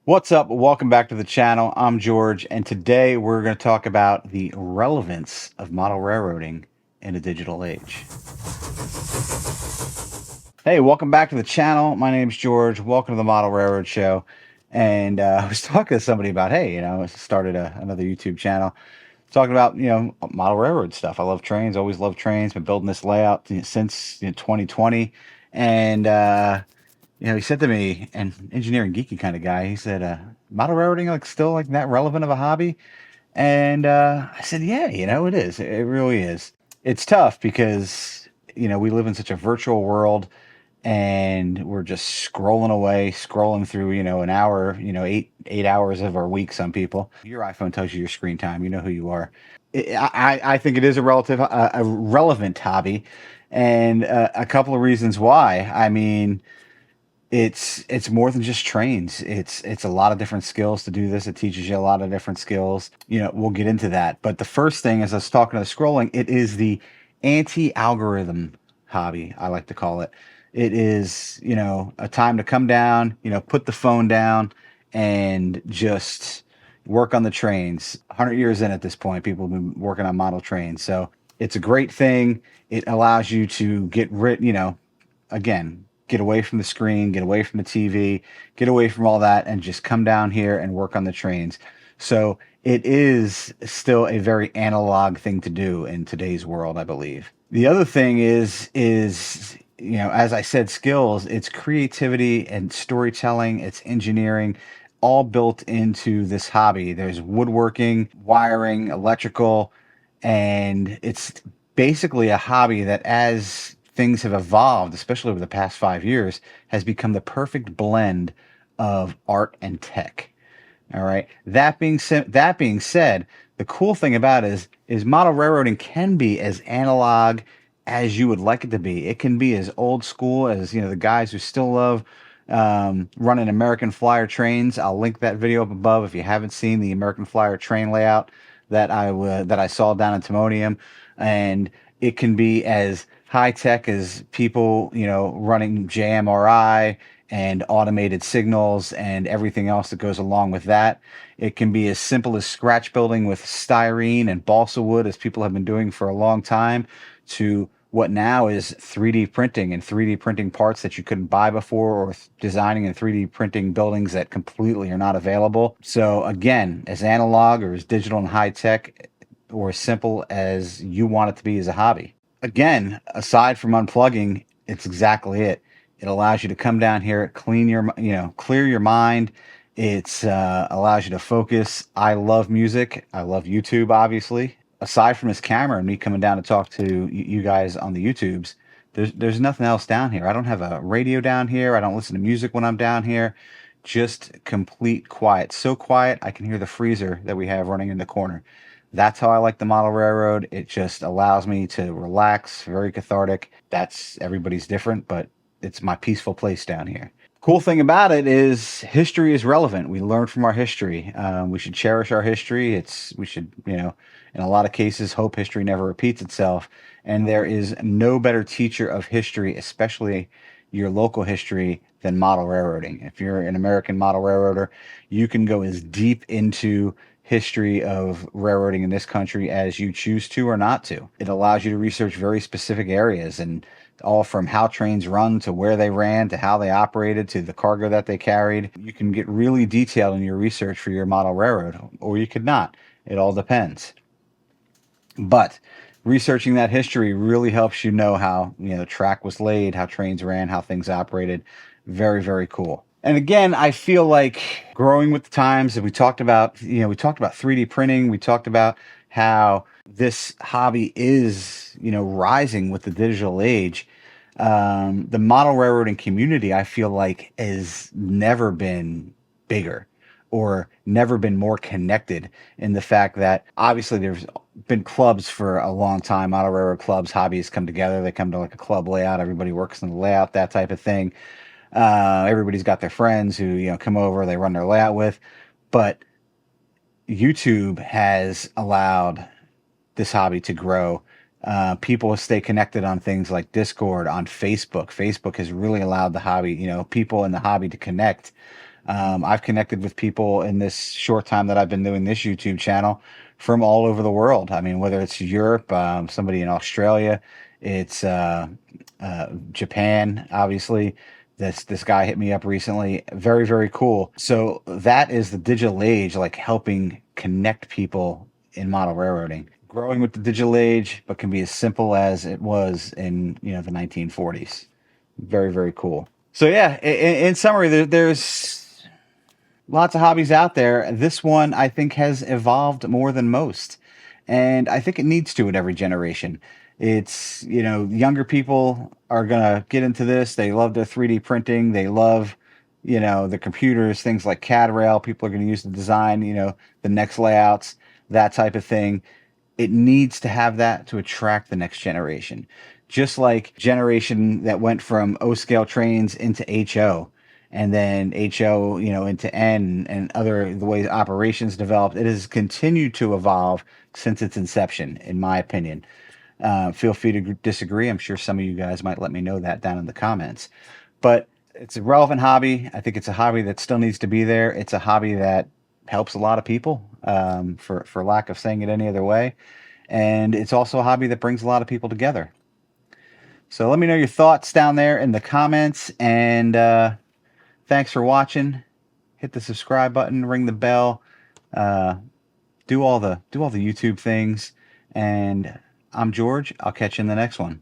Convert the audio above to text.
What's up? Welcome back to the channel. I'm George, and today we're going to talk about the relevance of model railroading in a digital age. Hey, welcome back to the channel. My name's George. Welcome to the Model Railroad Show. And I was talking to somebody about, hey, I started another YouTube channel talking about, model railroad stuff. I love trains, always loved trains. Been building this layout since 2020. And he said to me, an engineering geeky kind of guy, he said, model railroading still like that relevant of a hobby? And I said, yeah, it is. It really is. It's tough because, we live in such a virtual world and we're just scrolling away, scrolling through, an hour, 8 hours of our week. Some people, your iPhone tells you your screen time, you know who you are. I think it is a relevant hobby, and a couple of reasons why. I mean, it's more than just trains. It's a lot of different skills to do this. It teaches you a lot of different skills. We'll get into that. But the first thing, as I was talking to the scrolling, it is the anti-algorithm hobby, I like to call it. It is, a time to come down, put the phone down and just work on the trains. 100 years in at this point, people have been working on model trains. So it's a great thing. It allows you to get rid, again, get away from the screen, get away from the TV, get away from all that, and just come down here and work on the trains. So it is still a very analog thing to do in today's world, I believe. The other thing is as I said, skills. It's creativity and storytelling. It's engineering, all built into this hobby. There's woodworking, wiring, electrical, and it's basically a hobby that, as things have evolved, especially over the past 5 years, has become the perfect blend of art and tech. All right. That being said, the cool thing about it is model railroading can be as analog as you would like it to be. It can be as old school as the guys who still love running American Flyer trains. I'll link that video up above if you haven't seen the American Flyer train layout that I saw down in Timonium, and it can be as high tech as people running JMRI and automated signals and everything else that goes along with that. It can be as simple as scratch building with styrene and balsa wood, as people have been doing for a long time, to what now is 3D printing and 3D printing parts that you couldn't buy before, or designing and 3D printing buildings that completely are not available. So again, as analog or as digital and high tech, or as simple as you want it to be as a hobby. Again, aside from unplugging, it's exactly it. It allows you to come down here, clear your mind. It's allows you to focus. I love music. I love YouTube, obviously. Aside from his camera and me coming down to talk to you guys on the YouTubes, there's nothing else down here. I don't have a radio down here. I don't listen to music when I'm down here. Just complete quiet. So quiet I can hear the freezer that we have running in the corner. That's how I like the model railroad. It just allows me to relax, very cathartic. That's everybody's different, but it's my peaceful place down here. Cool thing about it is history is relevant. We learn from our history. We should cherish our history. We should, in a lot of cases, hope history never repeats itself. And there is no better teacher of history, especially your local history, than model railroading. If you're an American model railroader, you can go as deep into history of railroading in this country as you choose to or not to. It allows you to research very specific areas, and all from how trains run to where they ran to how they operated to the cargo that they carried. You can get really detailed in your research for your model railroad, or you could not. It all depends. But researching that history really helps you know how the track was laid, how trains ran, how things operated. Very, very cool. And again, I feel like growing with the times, and we talked about 3D printing. We talked about how this hobby is, rising with the digital age. The model railroading community, I feel like, has never been bigger or never been more connected, in the fact that obviously there's been clubs for a long time, model railroad clubs, hobbyists come together, they come to like a club layout, everybody works in the layout, that type of thing. Everybody's got their friends who, come over, they run their layout with. But YouTube has allowed this hobby to grow. People stay connected on things like Discord, on Facebook. Facebook has really allowed the hobby, people in the hobby to connect. I've connected with people in this short time that I've been doing this YouTube channel from all over the world. I mean, whether it's Europe, somebody in Australia, it's Japan, obviously. This guy hit me up recently. Very, very cool. So that is the digital age, like helping connect people in model railroading. Growing with the digital age, but can be as simple as it was in, the 1940s. Very, very cool. So yeah, in summary, there's lots of hobbies out there. This one I think has evolved more than most, and I think it needs to in every generation. It's, younger people are gonna get into this. They love their 3D printing. They love, the computers, things like CAD rail. People are gonna use the design, the next layouts, that type of thing. It needs to have that to attract the next generation. Just like generation that went from O scale trains into HO, and then HO, into N, and other the way operations developed. It has continued to evolve since its inception, in my opinion. Feel free to disagree. I'm sure some of you guys might let me know that down in the comments. But it's a relevant hobby. I think it's a hobby that still needs to be there. It's a hobby that helps a lot of people, for lack of saying it any other way. And it's also a hobby that brings a lot of people together. So let me know your thoughts down there in the comments. And thanks for watching. Hit the subscribe button, ring the bell, uh, do all the YouTube things. And I'm George. I'll catch you in the next one.